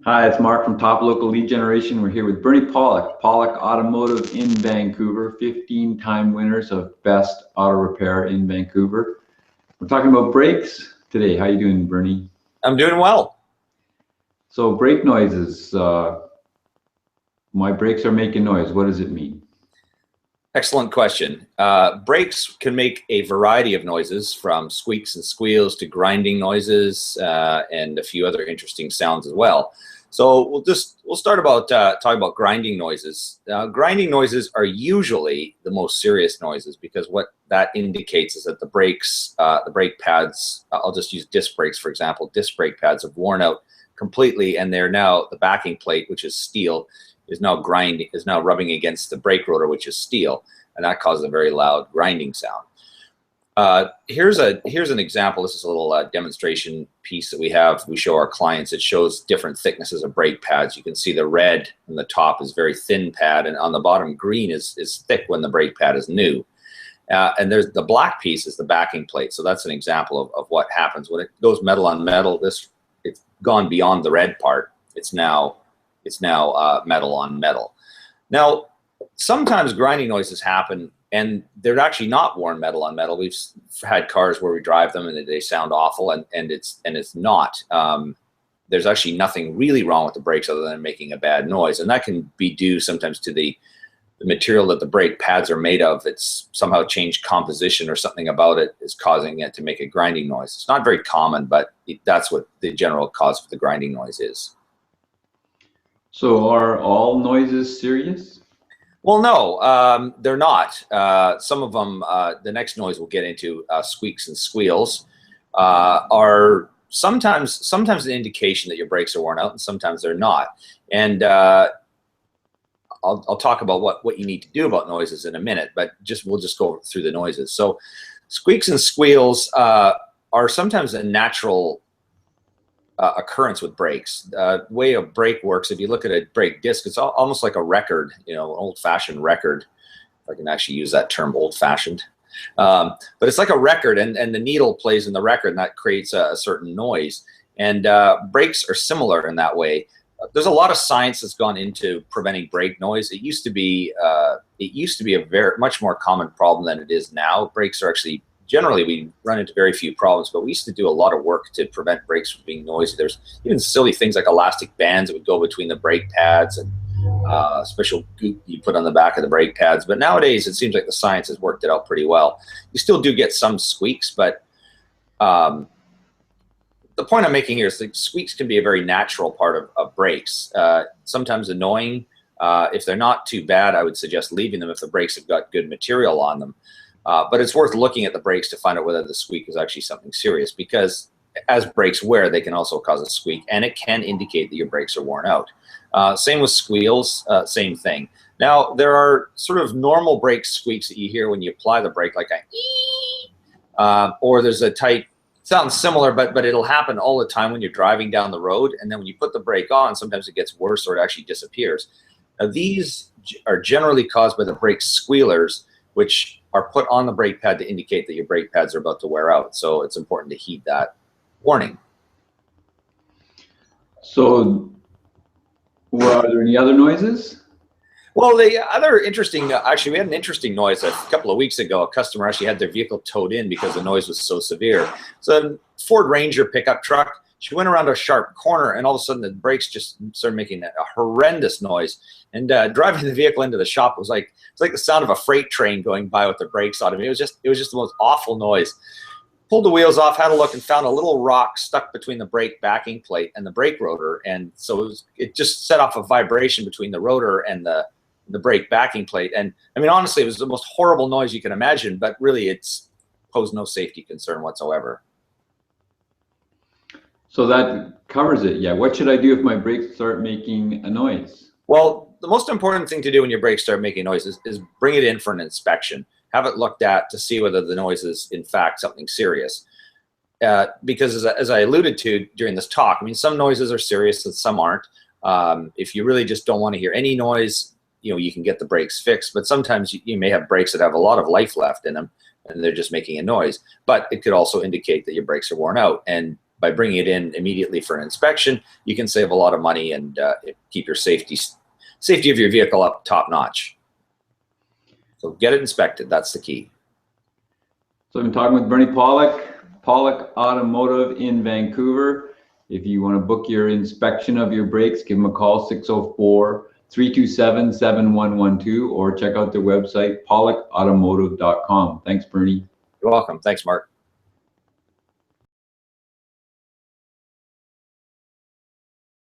Hi, it's Mark from Top Local Lead Generation. We're here with Bernie Pollock, Pollock Automotive in Vancouver, 15-time winners of Best Auto Repair in Vancouver. We're talking about brakes today. How you doing, Bernie? I'm doing well. So brake noises. My brakes are making noise. What does it mean? Excellent question. Brakes can make a variety of noises, from squeaks and squeals to grinding noises, and a few other interesting sounds as well. So we'll start about talking about grinding noises. Grinding noises are usually the most serious noises, because what that indicates is that the brakes, the brake pads, I'll just use disc brakes for example. Disc brake pads have worn out completely, and they're now, the backing plate, which is steel, is now rubbing against the brake rotor, which is steel, and that causes a very loud grinding sound. Here's an example. This is a little demonstration piece that we show our clients. It shows different thicknesses of brake pads. You can see the red on the top is very thin pad, and on the bottom green is thick when the brake pad is new. And there's the black piece is the backing plate. So that's an example of what happens when it goes metal on metal. It's gone beyond the red part. It's now metal on metal. Now, sometimes grinding noises happen and they're actually not worn metal on metal. We've had cars where we drive them and they sound awful, and it's not. There's actually nothing really wrong with the brakes other than making a bad noise, and that can be due sometimes to the material that the brake pads are made of. It's somehow changed composition, or something about it is causing it to make a grinding noise. It's not very common, but that's what the general cause for the grinding noise is. So are all noises serious? Well, no, they're not. Some of them, the next noise we'll get into, squeaks and squeals, are sometimes an indication that your brakes are worn out, and sometimes they're not. And I'll talk about what you need to do about noises in a minute, but we'll just go through the noises. So squeaks and squeals are sometimes a natural occurrence with brakes. The way a brake works, if you look at a brake disc, it's almost like a record, an old-fashioned record, if I can actually use that term, old-fashioned. But it's like a record, and the needle plays in the record, and that creates a certain noise. And brakes are similar in that way. There's a lot of science that's gone into preventing brake noise. It used to be a much more common problem than it is now. Brakes are actually, generally, we run into very few problems, but we used to do a lot of work to prevent brakes from being noisy. There's even silly things like elastic bands that would go between the brake pads, and special goop you put on the back of the brake pads. But nowadays, it seems like the science has worked it out pretty well. You still do get some squeaks, but the point I'm making here is that squeaks can be a very natural part of brakes. Sometimes annoying. If they're not too bad, I would suggest leaving them if the brakes have got good material on them. But it's worth looking at the brakes to find out whether the squeak is actually something serious, because as brakes wear, they can also cause a squeak, and it can indicate that your brakes are worn out. Same with squeals, same thing. Now, there are sort of normal brake squeaks that you hear when you apply the brake, like a ee, or there's a type, sounds similar, but it'll happen all the time when you're driving down the road, and then when you put the brake on, sometimes it gets worse or it actually disappears. Now, these are generally caused by the brake squealers, which are put on the brake pad to indicate that your brake pads are about to wear out. So it's important to heed that warning. So, are there any other noises? Well, the other interesting, actually, we had an interesting noise a couple of weeks ago. A customer actually had their vehicle towed in because the noise was so severe. So, a Ford Ranger pickup truck, she went around a sharp corner, and all of a sudden the brakes just started making a horrendous noise. And driving the vehicle into the shop was like, it's like the sound of a freight train going by with the brakes on. I mean, it was just the most awful noise. Pulled the wheels off, had a look, and found a little rock stuck between the brake backing plate and the brake rotor. And so it just set off a vibration between the rotor and the brake backing plate. And I mean, honestly, it was the most horrible noise you can imagine, but really it's posed no safety concern whatsoever. So that covers it. Yeah. What should I do if my brakes start making a noise? Well, the most important thing to do when your brakes start making noise is bring it in for an inspection. Have it looked at to see whether the noise is in fact something serious. Because as I alluded to during this talk, I mean, some noises are serious and some aren't. If you really just don't want to hear any noise, you can get the brakes fixed, but sometimes you may have brakes that have a lot of life left in them, and they're just making a noise. But it could also indicate that your brakes are worn out, and by bringing it in immediately for an inspection, you can save a lot of money and keep your safety of your vehicle up top notch. So get it inspected. That's the key. So I've been talking with Bernie Pollock, Pollock Automotive in Vancouver. If you want to book your inspection of your brakes, give them a call, 604-327-7112, or check out their website, pollockautomotive.com. Thanks, Bernie. You're welcome. Thanks, Mark.